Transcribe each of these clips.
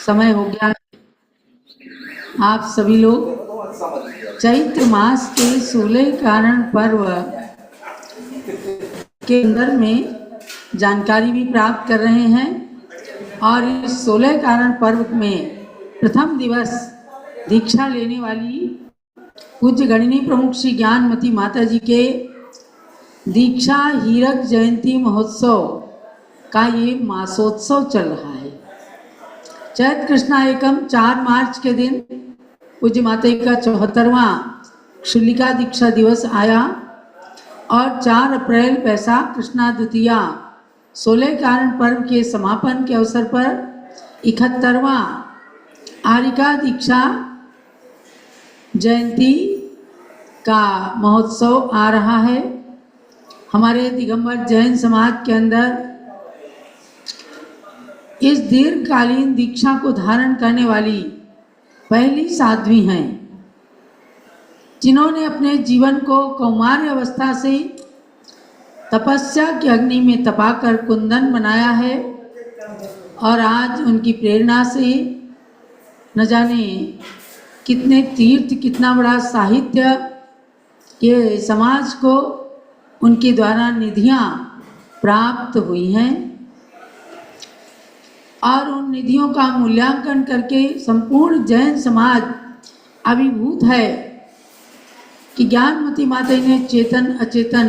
समय हो गया। आप सभी लोग चैत्र मास के 16 कारण पर्व के अंदर में जानकारी भी प्राप्त कर रहे हैं और इस 16 कारण पर्व में प्रथम दिवस दीक्षा लेने वाली पूज्य गणिनी प्रमुख श्री ज्ञानमती माता जी के दीक्षा हीरक जयंती महोत्सव का ये मासोत्सव चल रहा है। चैत्र कृष्णा एकम 4 मार्च के दिन पूज्य माता जी का 74वां क्षुल्लिका दीक्षा दिवस आया और 4 अप्रैल बैसाख कृष्णा द्वितीया 16 कारण पर्व के समापन के अवसर पर 71वां आरिका दीक्षा जयंती का महोत्सव आ रहा है। हमारे दिगंबर जैन समाज के अंदर इस दीर्घकालीन दीक्षा को धारण करने वाली पहली साध्वी हैं, जिन्होंने अपने जीवन को कौमार्य अवस्था से तपस्या की अग्नि में तपाकर कुंदन बनाया है और आज उनकी प्रेरणा से न जाने कितने तीर्थ, कितना बड़ा साहित्य के समाज को उनके द्वारा निधियां प्राप्त हुई हैं और उन निधियों का मूल्यांकन करके संपूर्ण जैन समाज अभिभूत है कि ज्ञानमती माता ने चेतन अचेतन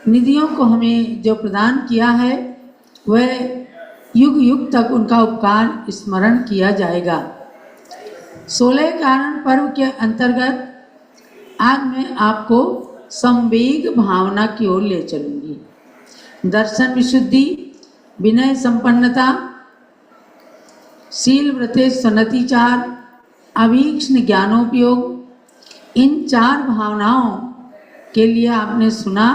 निधियों को हमें जो प्रदान किया है वह युग युग तक उनका उपकार स्मरण किया जाएगा। 16 कारण पर्व के अंतर्गत आज मैं आपको संवेग भावना की ओर ले चलूंगी। दर्शन विशुद्धि, विनय संपन्नता, शील व्रते सन्नतिचार, अभीक्ष्ण ज्ञानोपयोग, इन 4 भावनाओं के लिए आपने सुना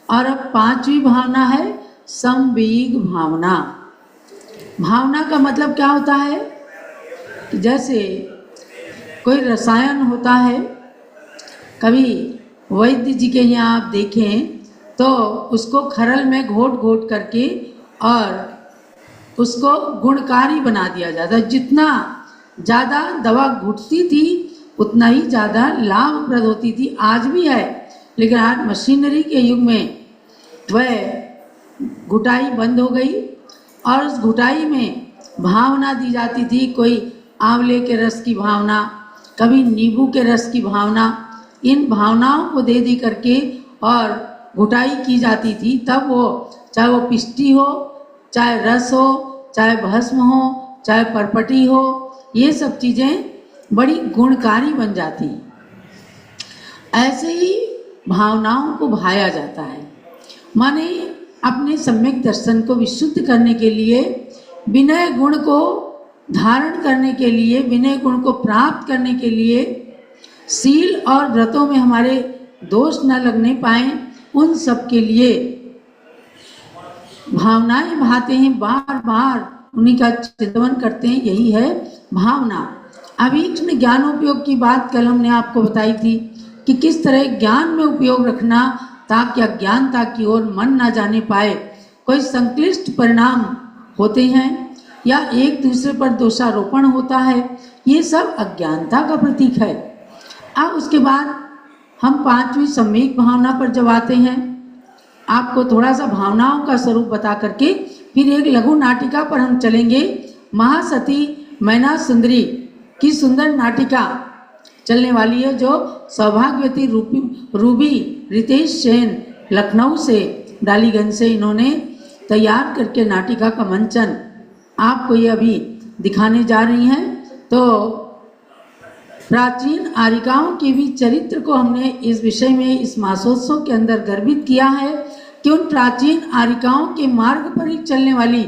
और अब 5वीं भावना है संवेग भावना। भावना का मतलब क्या होता है? जैसे कोई रसायन होता है, कभी वैद्य जी के यहाँ आप देखें तो उसको खरल में घोट घोट करके और उसको गुणकारी बना दिया जाता है। जितना ज़्यादा दवा घुटती थी उतना ही ज़्यादा लाभप्रद होती थी। आज भी है, लेकिन आज मशीनरी के युग में वह घुटाई बंद हो गई और उस घुटाई में भावना दी जाती थी। कोई आंवले के रस की भावना, कभी नींबू के रस की भावना, इन भावनाओं को दे करके और घुटाई की जाती थी। तब वो चाहे वो पिष्टी हो, चाहे रस हो, चाहे भस्म हो, चाहे परपटी हो, ये सब चीज़ें बड़ी गुणकारी बन जाती। ऐसे ही भावनाओं को भाया जाता है। माने अपने सम्यक दर्शन को विशुद्ध करने के लिए, विनय गुण को धारण करने के लिए, विनय गुण को प्राप्त करने के लिए, शील और व्रतों में हमारे दोष न लगने पाए, उन सब के लिए भावनाएं भाते हैं, बार बार उन्हीं का चिंतन करते हैं। यही है भावना। अभीक्ष्ण ज्ञानोपयोग की बात कल हमने आपको बताई थी कि किस तरह ज्ञान में उपयोग रखना ताकि अज्ञानता की ओर मन ना जाने पाए। कोई संक्लिष्ट परिणाम होते हैं या एक दूसरे पर दोषारोपण होता है, ये सब अज्ञानता का प्रतीक है। अब उसके बाद हम 5वीं सम्यक भावना पर जब आते हैं, आपको थोड़ा सा भावनाओं का स्वरूप बता करके फिर एक लघु नाटिका पर हम चलेंगे। महासती मैना सुंदरी की सुंदर नाटिका चलने वाली है, जो सौभाग्यवती रूबी रितेश सेन लखनऊ से, डालीगंज से इन्होंने तैयार करके नाटिका का मंचन आपको ये अभी दिखाने जा रही हैं। तो प्राचीन आरिकाओं के भी चरित्र को हमने इस विषय में इस मासोत्सव के अंदर गर्वित किया है कि उन प्राचीन आरिकाओं के मार्ग पर ही चलने वाली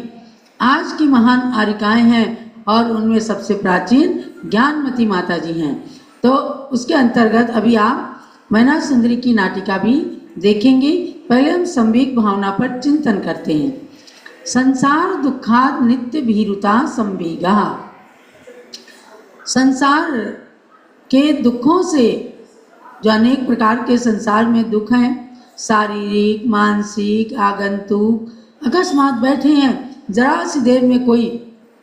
आज की महान आरिकाएं हैं और उनमें सबसे प्राचीन ज्ञानमती माता जी हैं। तो उसके अंतर्गत अभी आप मैना सुंदरी की नाटिका भी देखेंगे। पहले हम संवेग भावना पर चिंतन करते हैं। संसार दुखाद नित्य भीरुता संवेगा। संसार के दुखों से, जो अनेक प्रकार के संसार में दुख हैं, शारीरिक, मानसिक, आगंतुक, अकस्मात बैठे हैं, जरा सी देर में कोई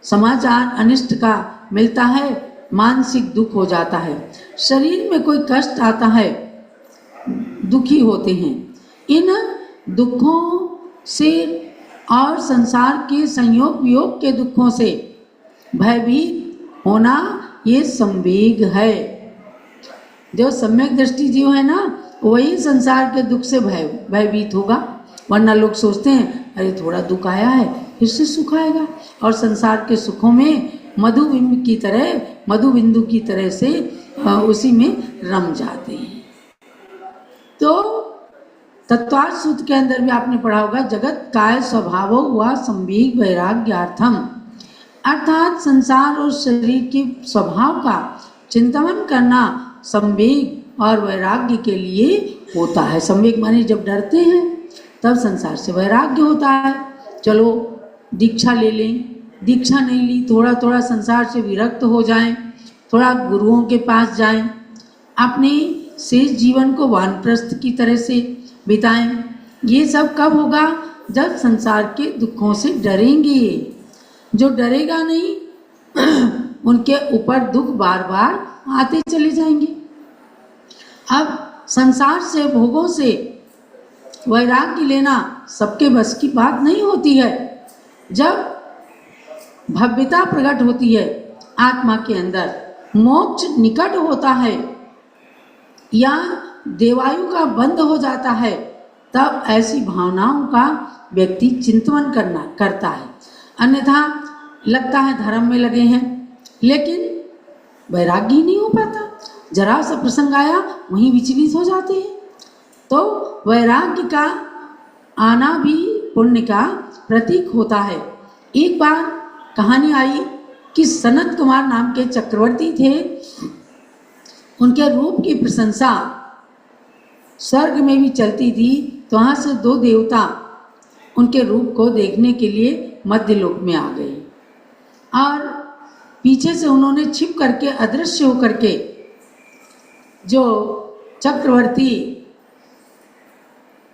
समाचार अनिष्ट का मिलता है, मानसिक दुख हो जाता है। शरीर में कोई कष्ट आता है, दुखी होते हैं। इन दुखों से और संसार के संयोग वियोग के दुखों से भयभीत होना ये संवेग है। जो सम्यक दृष्टि जीव है ना, वही संसार के दुख से भयभीत होगा। वरना लोग सोचते हैं अरे थोड़ा दुख आया है फिर से सुख आएगा, और संसार के सुखों में मधुबिंदु की तरह से उसी में रम जाते हैं। तो तत्वार्थ सूत्र के अंदर भी आपने पढ़ा होगा, जगत काय स्वभावो हुआ संवेग वैराग्यार्थम, अर्थात संसार और शरीर के स्वभाव का चिंतन करना संवेग और वैराग्य के लिए होता है। संवेग माने जब डरते हैं तब संसार से वैराग्य होता है। चलो दीक्षा ले लें, दीक्षा नहीं ली, थोड़ा थोड़ा संसार से विरक्त हो जाएं, थोड़ा गुरुओं के पास जाएं, अपने शेष जीवन को वानप्रस्थ की तरह से बिताएं। ये सब कब होगा? जब संसार के दुखों से डरेंगे। जो डरेगा नहीं उनके ऊपर दुख बार बार आते चले जाएंगे। अब संसार से, भोगों से वैराग्य लेना सबके बस की बात नहीं होती है। जब भव्यता प्रकट होती है आत्मा के अंदर, मोक्ष निकट होता है या देवायु का बंद हो जाता है, तब ऐसी भावनाओं का व्यक्ति चिंतन करता है। अन्यथा लगता है धर्म में लगे हैं, लेकिन वैराग्य ही नहीं हो पाता। जरा सा प्रसंग आया वहीं विचलित हो जाते हैं। तो वैराग्य का आना भी पुण्य का प्रतीक होता है। एक बार कहानी आई कि सनत कुमार नाम के चक्रवर्ती थे। उनके रूप की प्रशंसा स्वर्ग में भी चलती थी, तो वहाँ से दो देवता उनके रूप को देखने के लिए मध्यलोक में आ गए, और पीछे से उन्होंने छिप करके, अदृश्य होकर के, जो चक्रवर्ती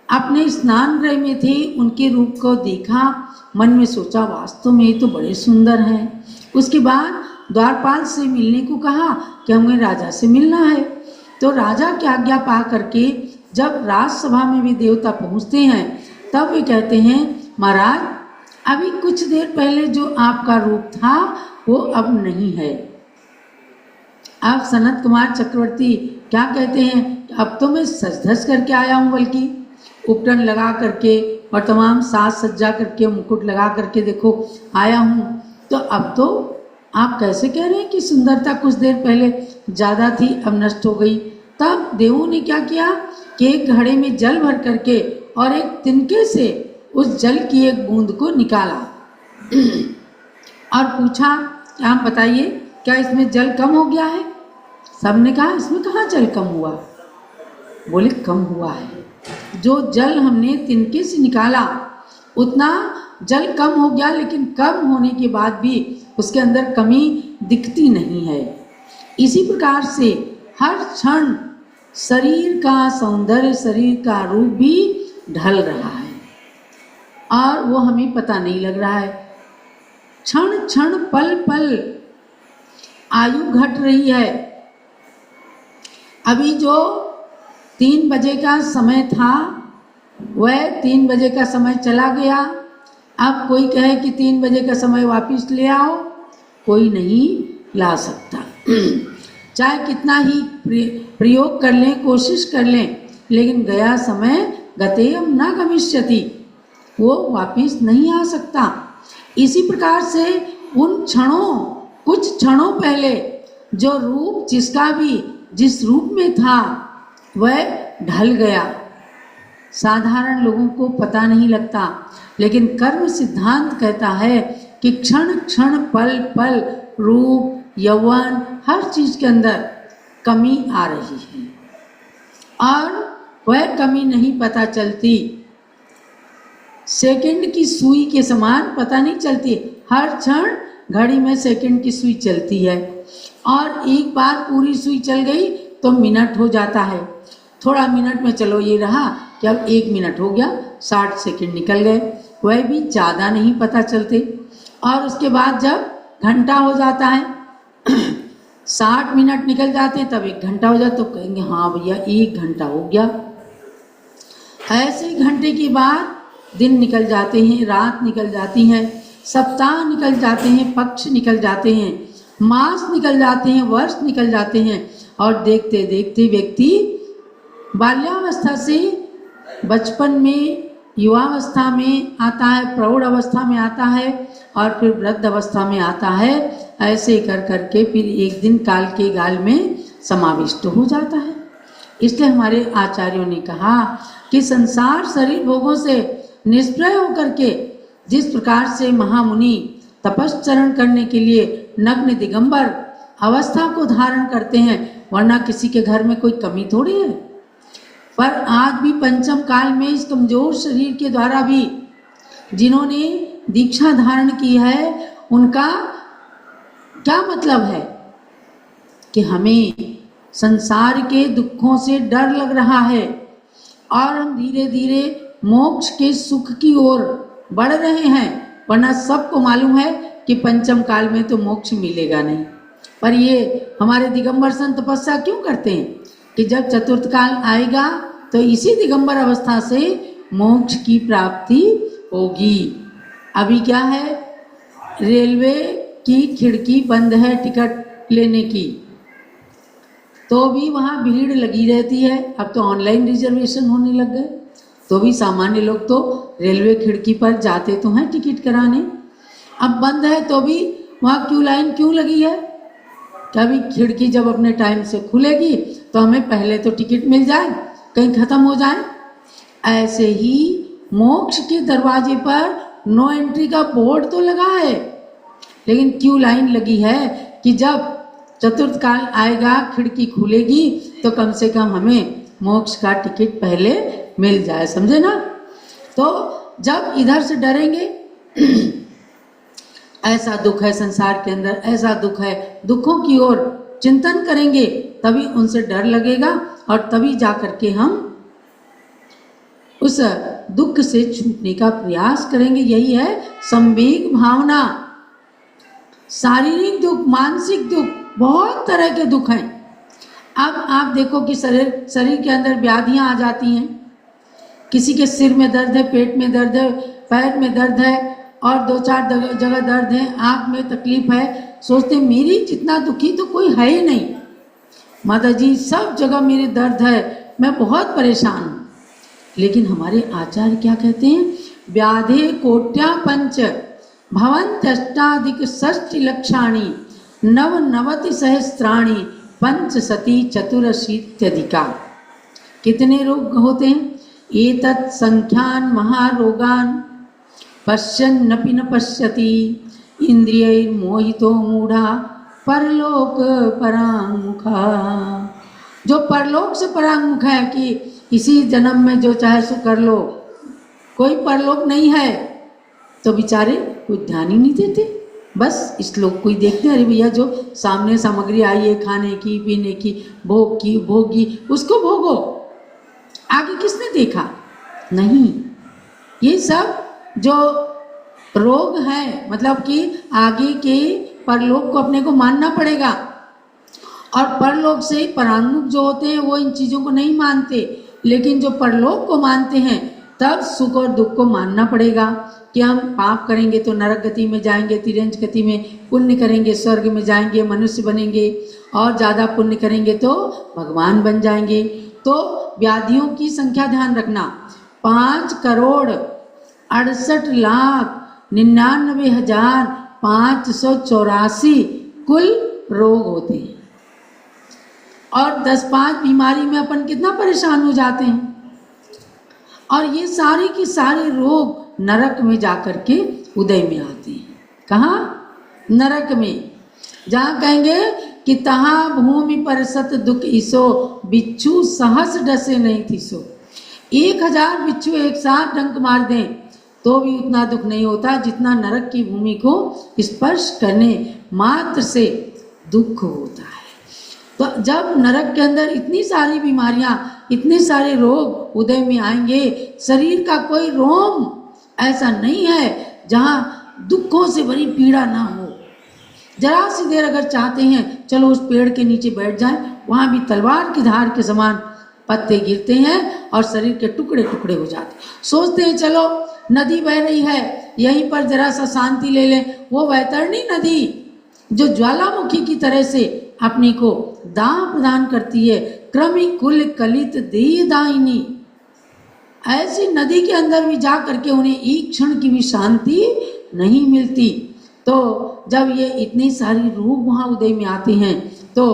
अपने स्नान गृह में थे उनके रूप को देखा। मन में सोचा वास्तव में ये तो बड़े सुंदर हैं। उसके बाद द्वारपाल से मिलने को कहा कि हमें राजा से मिलना है। तो राजा की आज्ञा पा करके जब राजसभा में भी देवता पहुंचते हैं, तब वे कहते हैं महाराज अभी कुछ देर पहले जो आपका रूप था वो अब नहीं है। अब सनत कुमार चक्रवर्ती क्या कहते हैं, अब तो मैं सज धज करके आया हूँ, बल्कि उपटन लगा करके और तमाम साज सज्जा करके, मुकुट लगा करके देखो आया हूँ। तो अब तो आप कैसे कह रहे हैं कि सुंदरता कुछ देर पहले ज़्यादा थी, अब नष्ट हो गई। तब देवों ने क्या किया कि एक घड़े में जल भर करके और एक तिनके से उस जल की एक बूंद को निकाला और पूछा कि आप बताइए क्या इसमें जल कम हो गया है? सबने कहा इसमें कहाँ जल कम हुआ। बोले कम हुआ है, जो जल हमने तिनके से निकाला उतना जल कम हो गया, लेकिन कम होने के बाद भी उसके अंदर कमी दिखती नहीं है। इसी प्रकार से हर क्षण शरीर का सौंदर्य, शरीर का रूप भी ढल रहा है और वो हमें पता नहीं लग रहा है। क्षण क्षण पल पल आयु घट रही है। अभी जो 3 बजे का समय था वह 3 बजे का समय चला गया। अब कोई कहे कि 3 बजे का समय वापस ले आओ, कोई नहीं ला सकता। चाहे कितना ही प्रयोग कर लें, कोशिश कर लें, लेकिन गया समय गतेयम न गमिष्यति, वो वापस नहीं आ सकता। इसी प्रकार से उन क्षणों, कुछ क्षणों पहले जो रूप जिसका भी जिस रूप में था वह ढल गया। साधारण लोगों को पता नहीं लगता, लेकिन कर्म सिद्धांत कहता है कि क्षण क्षण पल पल रूप, यौवन, हर चीज के अंदर कमी आ रही है और वह कमी नहीं पता चलती। सेकंड की सुई के समान पता नहीं चलती। हर क्षण घड़ी में सेकंड की सुई चलती है और एक बार पूरी सुई चल गई तो मिनट हो जाता है। थोड़ा मिनट में चलो ये रहा कि अब 1 मिनट हो गया, 60 सेकंड निकल गए, वह भी ज़्यादा नहीं पता चलते। और उसके बाद जब घंटा हो जाता है 60 मिनट निकल जाते हैं, तब 1 घंटा हो जाता, तो कहेंगे हाँ भैया 1 घंटा हो गया। ऐसे घंटे के बाद दिन निकल जाते हैं, रात निकल जाती है, सप्ताह निकल जाते हैं, पक्ष निकल जाते हैं, मास निकल जाते हैं, वर्ष निकल जाते हैं, और देखते देखते व्यक्ति बाल्यावस्था से बचपन में, युवावस्था में आता है, प्रौढ़ अवस्था में आता है, और फिर वृद्ध अवस्था में आता है। ऐसे कर करके फिर एक दिन काल के गाल में समाविष्ट हो जाता है। इसलिए हमारे आचार्यों ने कहा कि संसार शरीर भोगों से निष्प्रय होकर के जिस प्रकार से महामुनि तपश्चरण करने के लिए नग्न दिगंबर अवस्था को धारण करते हैं, वरना किसी के घर में कोई कमी थोड़ी है। पर आज भी पंचम काल में इस कमजोर शरीर के द्वारा भी जिन्होंने दीक्षा धारण की है, उनका क्या मतलब है कि हमें संसार के दुखों से डर लग रहा है और हम धीरे धीरे मोक्ष के सुख की ओर बढ़ रहे हैं, वरना सबको मालूम है कि पंचम काल में तो मोक्ष मिलेगा नहीं। पर ये हमारे दिगंबर संत तपस्या क्यों करते हैं कि जब चतुर्थ काल आएगा तो इसी दिगंबर अवस्था से मोक्ष की प्राप्ति होगी। अभी क्या है, रेलवे की खिड़की बंद है टिकट लेने की, तो भी वहाँ भीड़ लगी रहती है। अब तो ऑनलाइन रिजर्वेशन होने लग गए, तो भी सामान्य लोग तो रेलवे खिड़की पर जाते तो हैं टिकट कराने। अब बंद है तो भी वहाँ क्यों लाइन क्यों लगी है? कभी खिड़की जब अपने टाइम से खुलेगी तो हमें पहले तो टिकट मिल जाए, कहीं ख़त्म हो जाए। ऐसे ही मोक्ष के दरवाजे पर नो एंट्री का बोर्ड तो लगा है, लेकिन क्यों लाइन लगी है कि जब चतुर्थ काल आएगा, खिड़की खुलेगी, तो कम से कम हमें मोक्ष का टिकट पहले मिल जाए, समझे ना। तो जब इधर से डरेंगे ऐसा दुख है संसार के अंदर, ऐसा दुख है, दुखों की ओर चिंतन करेंगे तभी उनसे डर लगेगा, और तभी जाकर के हम उस दुख से छूटने का प्रयास करेंगे। यही है संवेग भावना। शारीरिक दुख, मानसिक दुख, बहुत तरह के दुख हैं। अब आप देखो कि शरीर के अंदर व्याधियां आ जाती हैं, किसी के सिर में दर्द है, पेट में दर्द है, पैर में दर्द है, और 2-4 जगह दर्द है, आँख में तकलीफ है। सोचते मेरी जितना दुखी तो कोई है ही नहीं, माता जी सब जगह मेरे दर्द है, मैं बहुत परेशान हूँ। लेकिन हमारे आचार्य क्या कहते हैं, व्याधे कोट्या पंच भवन्त्यष्टाधिक षष्टि लक्षाणि नवनवति सहस्राणि पंच सती चतुरशीत्यधिका। कितने रोग होते हैं? एतत् संख्यान महारोगान पश्यन्नपि न पश्यति इंद्रियैर्मोहितो मूढ़ा परलोक परांमुखा। जो परलोक से परांमुख है कि इसी जन्म में जो चाहे सो कर लो, कोई परलोक नहीं है, तो बेचारे कोई ध्यान ही नहीं देते। बस इस लोग को ही देखते हैं, अरे भैया जो सामने सामग्री आई है खाने की, पीने की, भोगी, उसको भोगो, आगे किसने देखा? नहीं। ये सब जो रोग है, मतलब कि आगे के परलोक को अपने को मानना पड़ेगा, और परलोक से परांगमुख जो होते हैं वो इन चीज़ों को नहीं मानते, लेकिन जो परलोक को मानते हैं तब सुख और दुख को मानना पड़ेगा कि हम पाप करेंगे तो नरक गति में जाएंगे, तिरंज गति में, पुण्य करेंगे स्वर्ग में जाएंगे, मनुष्य बनेंगे, और ज़्यादा पुण्य करेंगे तो भगवान बन जाएंगे। तो व्याधियों की संख्या ध्यान रखना, 5,68,99,584 कुल रोग होते हैं, और 10-5 बीमारी में अपन कितना परेशान हो जाते हैं। और ये सारे के सारे रोग नरक में जाकर के उदय में आते हैं। कहाँ? नरक में। जहाँ कहेंगे कि तहाँ भूमि पर सत दुख इसो बिच्छू सहस डसे नहीं थी सो। 1000 बिच्छू एक साथ डंक मार दें तो भी उतना दुख नहीं होता जितना नरक की भूमि को स्पर्श करने मात्र से दुख होता है। तो जब नरक के अंदर इतनी सारी बीमारियां, इतने सारे रोग उदय में आएंगे, शरीर का कोई रोम ऐसा नहीं है जहां दुखों से बड़ी पीड़ा ना हो। जरा सी देर अगर चाहते हैं चलो उस पेड़ के नीचे बैठ जाएं, वहां भी तलवार की धार के समान पत्ते गिरते हैं और शरीर के टुकड़े टुकड़े हो जाते हैं। सोचते हैं चलो नदी बह रही है, यहीं पर जरा सा शांति ले लें। वो वैतरणी नदी जो ज्वालामुखी की तरह से अपनी को दाह प्रदान करती है, क्रमि कुल कलित देह दायिनी, ऐसी नदी के अंदर भी जा करके उन्हें एक क्षण की भी शांति नहीं मिलती। तो जब ये इतनी सारी रूप वहाँ उदय में आते हैं तो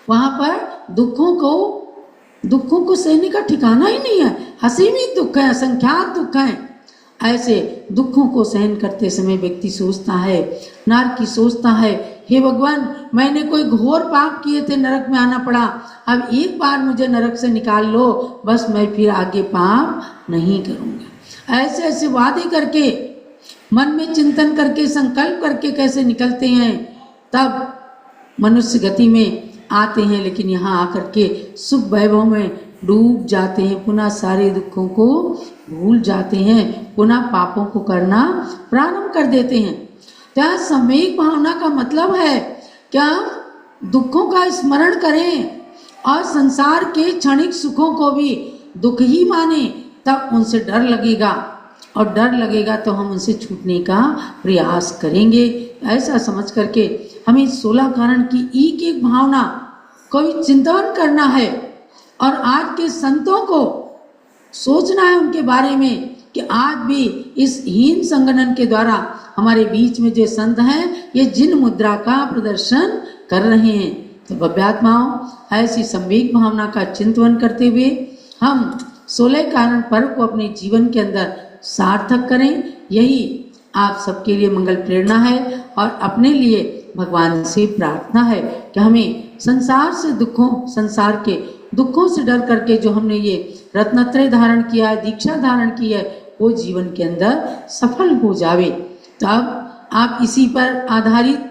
वहाँ पर दुखों को सहने का ठिकाना ही नहीं है। असीमित दुख है, असंख्यात दुख हैं। ऐसे दुखों को सहन करते समय व्यक्ति सोचता है, नारकी सोचता है, हे भगवान मैंने कोई घोर पाप किए थे, नरक में आना पड़ा, अब एक बार मुझे नरक से निकाल लो, बस मैं फिर आगे पाप नहीं करूँगा। ऐसे ऐसे वादे करके, मन में चिंतन करके, संकल्प करके कैसे निकलते हैं, तब मनुष्य गति में आते हैं, लेकिन यहाँ आकर के सुख वैभव में डूब जाते हैं, पुनः सारे दुखों को भूल जाते हैं, पुनः पापों को करना प्रारंभ कर देते हैं। तो सम्यक भावना का मतलब है क्या हम दुखों का स्मरण करें और संसार के क्षणिक सुखों को भी दुख ही माने, तब उनसे डर लगेगा और डर लगेगा तो हम उनसे छूटने का प्रयास करेंगे। ऐसा समझ करके हमें 16 कारण की एक एक भावना को चिंतन करना है और आज के संतों को सोचना है उनके बारे में कि आज भी इस हीन संगठन के द्वारा हमारे बीच में जो संत हैं ये जिन मुद्रा का प्रदर्शन कर रहे हैं। तो भव्यात्माओं ऐसी संवेग भावना का चिंतन करते हुए हम 16 कारण पर्व को अपने जीवन के अंदर सार्थक करें। यही आप सबके लिए मंगल प्रेरणा है और अपने लिए भगवान से प्रार्थना है कि हमें संसार के दुखों से डर करके जो हमने ये रत्नत्रय धारण किया है, दीक्षा धारण की है, वो जीवन के अंदर सफल हो जावे। तो अब आप इसी पर आधारित